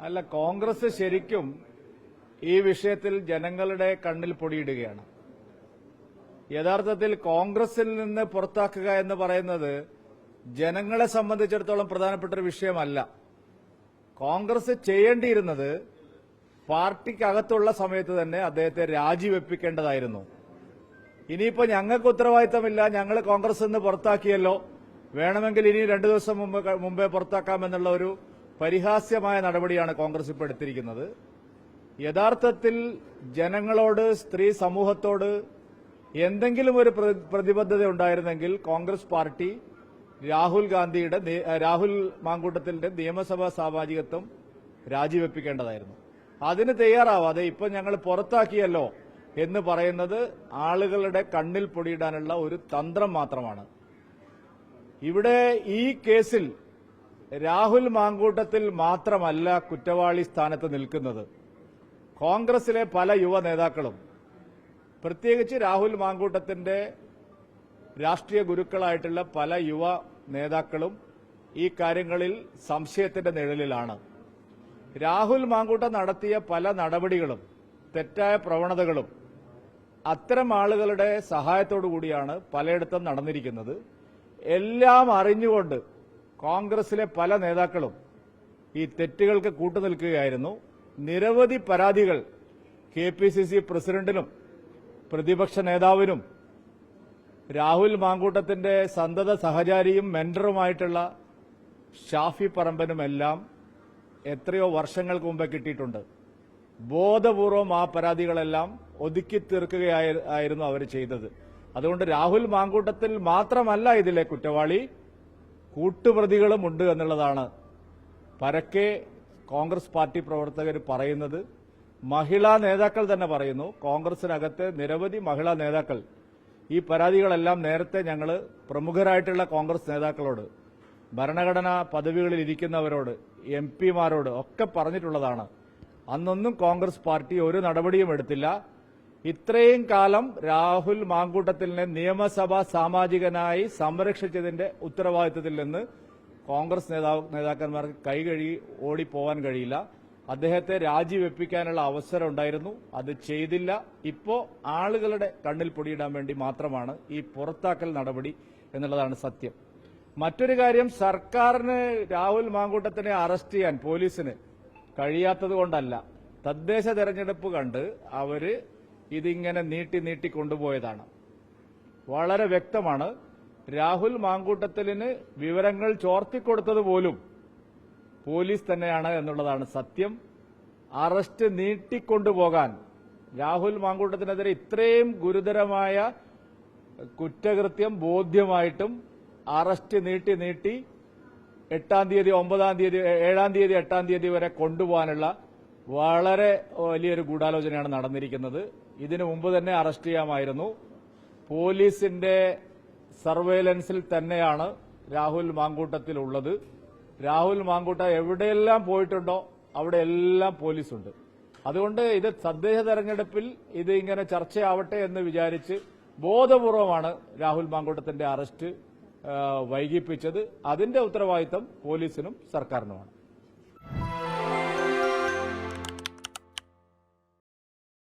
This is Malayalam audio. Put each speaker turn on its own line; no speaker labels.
അല്ല, കോൺഗ്രസ് ശരിക്കും ഈ വിഷയത്തിൽ ജനങ്ങളുടെ കണ്ണിൽ പൊടിയിടുകയാണ്. യഥാർത്ഥത്തിൽ കോൺഗ്രസിൽ നിന്ന് പുറത്താക്കുക എന്ന് പറയുന്നത് ജനങ്ങളെ സംബന്ധിച്ചിടത്തോളം പ്രധാനപ്പെട്ട ഒരു വിഷയമല്ല. കോൺഗ്രസ് ചെയ്യേണ്ടിയിരുന്നത് പാർട്ടിക്കകത്തുള്ള സമയത്ത് തന്നെ അദ്ദേഹത്തെ രാജിവെപ്പിക്കേണ്ടതായിരുന്നു. ഇനിയിപ്പോ ഞങ്ങൾക്ക് ഉത്തരവാദിത്തമില്ല, ഞങ്ങൾ കോൺഗ്രസ് നിന്ന് പുറത്താക്കിയല്ലോ, വേണമെങ്കിൽ ഇനി 2 ദിവസം മുമ്പേ പുറത്താക്കാമെന്നുള്ള ഒരു പരിഹാസ്യമായ നടപടിയാണ് കോൺഗ്രസ് ഇപ്പോൾ എടുത്തിരിക്കുന്നത്. യഥാർത്ഥത്തിൽ ജനങ്ങളോട്, സ്ത്രീ സമൂഹത്തോട് എന്തെങ്കിലും ഒരു പ്രതിബദ്ധത ഉണ്ടായിരുന്നെങ്കിൽ കോൺഗ്രസ് പാർട്ടി രാഹുൽ മാങ്കൂട്ടത്തിന്റെ നിയമസഭാ സാമാജികത്വം രാജിവെപ്പിക്കേണ്ടതായിരുന്നു. അതിന് തയ്യാറാവാതെ ഇപ്പൊ ഞങ്ങൾ പുറത്താക്കിയല്ലോ എന്ന് പറയുന്നത് ആളുകളുടെ കണ്ണിൽ പൊടിയിടാനുള്ള ഒരു തന്ത്രം മാത്രമാണ്. ഇവിടെ ഈ കേസിൽ രാഹുൽ മാങ്കൂട്ടത്തിൽ മാത്രമല്ല കുറ്റവാളി സ്ഥാനത്ത് നിൽക്കുന്നത്. കോൺഗ്രസിലെ പല യുവ നേതാക്കളും, പ്രത്യേകിച്ച് രാഹുൽ മാങ്കൂട്ടത്തിന്റെ രാഷ്ട്രീയ ഗുരുക്കളായിട്ടുള്ള പല യുവ നേതാക്കളും ഈ കാര്യങ്ങളിൽ സംശയത്തിന്റെ നിഴലിലാണ്. രാഹുൽ മാങ്കൂട്ടം നടത്തിയ പല നടപടികളും, തെറ്റായ പ്രവണതകളും അത്തരം ആളുകളുടെ സഹായത്തോടു കൂടിയാണ് പലയിടത്തും നടന്നിരിക്കുന്നത്. എല്ലാം അറിഞ്ഞുകൊണ്ട് കോൺഗ്രസിലെ പല നേതാക്കളും ഈ തെറ്റുകൾക്ക് കൂട്ടുനിൽക്കുകയായിരുന്നു. നിരവധി പരാതികൾ KPCC പ്രസിഡന്റിനും പ്രതിപക്ഷ നേതാവിനും രാഹുൽ മാങ്കൂട്ടത്തിന്റെ സന്തത സഹചാരിയും മെന്ററുമായിട്ടുള്ള ഷാഫി പറമ്പനുമെല്ലാം എത്രയോ വർഷങ്ങൾക്ക് മുമ്പ് കിട്ടിയിട്ടുണ്ട്. ബോധപൂർവം ആ പരാതികളെല്ലാം ഒതുക്കി തീർക്കുകയായിരുന്നു അവർ ചെയ്തത്. അതുകൊണ്ട് രാഹുൽ മാങ്കൂട്ടത്തിൽ മാത്രമല്ല ഇതിലെ കുറ്റവാളി, കൂട്ടുപ്രതികളും ഉണ്ട് എന്നുള്ളതാണ് പരക്കെ കോൺഗ്രസ് പാർട്ടി പ്രവർത്തകർ പറയുന്നത്. മഹിളാ നേതാക്കൾ തന്നെ പറയുന്നു. കോൺഗ്രസിനകത്ത് നിരവധി മഹിളാ നേതാക്കൾ ഈ പരാതികളെല്ലാം നേരത്തെ ഞങ്ങൾ പ്രമുഖരായിട്ടുള്ള കോൺഗ്രസ് നേതാക്കളോട്, ഭരണഘടനാ പദവികളിൽ ഇരിക്കുന്നവരോട്, MP-മാരോട് ഒക്കെ പറഞ്ഞിട്ടുള്ളതാണ്. അന്നൊന്നും കോൺഗ്രസ് പാർട്ടി ഒരു നടപടിയും എടുത്തില്ല. ഇത്രയും കാലം രാഹുൽ മാങ്കൂട്ടത്തിനെ നിയമസഭാ സാമാജികനായി സംരക്ഷിച്ചതിന്റെ ഉത്തരവാദിത്തത്തിൽ നിന്ന് കോൺഗ്രസ് നേതാക്കന്മാർക്ക് കൈകഴുകി ഓടിപ്പോവാൻ കഴിയില്ല. അദ്ദേഹത്തെ രാജിവെപ്പിക്കാനുള്ള അവസരം ഉണ്ടായിരുന്നു, അത് ചെയ്തില്ല. ഇപ്പോ ആളുകളുടെ കണ്ണിൽ പൊടിയിടാൻ വേണ്ടി മാത്രമാണ് ഈ പുറത്താക്കൽ നടപടി എന്നുള്ളതാണ് സത്യം. മറ്റൊരു കാര്യം, സർക്കാരിന് രാഹുൽ മാങ്കൂട്ടത്തിനെ അറസ്റ്റ് ചെയ്യാൻ പോലീസിന് കഴിയാത്തതുകൊണ്ടല്ല. തദ്ദേശ തെരഞ്ഞെടുപ്പ് കണ്ട് അവര് ഇതിങ്ങനെ നീട്ടി കൊണ്ടുപോയതാണ്. വളരെ വ്യക്തമാണ്. രാഹുൽ മാങ്കൂട്ടത്തിലിന് വിവരങ്ങൾ ചോർത്തിക്കൊടുത്തത് പോലും പോലീസ് തന്നെയാണ് എന്നുള്ളതാണ് സത്യം. അറസ്റ്റ് നീട്ടിക്കൊണ്ടുപോകാൻ, രാഹുൽ മാങ്കൂട്ടത്തിനെതിരെ ഇത്രയും ഗുരുതരമായ കുറ്റകൃത്യം ബോധ്യമായിട്ടും അറസ്റ്റ് നീട്ടി 8-ാം തീയതി, 9-ാം തീയതി, 7-ാം തീയതി, 8-ാം തീയതി വരെ കൊണ്ടുപോകാനുള്ള വളരെ വലിയൊരു ഗൂഢാലോചനയാണ് നടന്നിരിക്കുന്നത്. ഇതിനു മുമ്പ് തന്നെ അറസ്റ്റ് ചെയ്യാമായിരുന്നു. പോലീസിന്റെ സർവൈലൻസിൽ തന്നെയാണ് രാഹുൽ മാങ്കൂട്ടത്തിലുള്ളത്. രാഹുൽ മാങ്കൂട്ടം എവിടെയെല്ലാം പോയിട്ടുണ്ടോ അവിടെയെല്ലാം പോലീസുണ്ട്. അതുകൊണ്ട് ഇത് തദ്ദേശ തെരഞ്ഞെടുപ്പിൽ ഇത് ഇങ്ങനെ ചർച്ചയാവട്ടെ എന്ന് വിചാരിച്ച് ബോധപൂർവമാണ് രാഹുൽ മാങ്കൂട്ടത്തിന്റെ അറസ്റ്റ് വൈകിപ്പിച്ചത്. അതിന്റെ ഉത്തരവാദിത്തം പോലീസിനും സർക്കാരിനുമാണ്.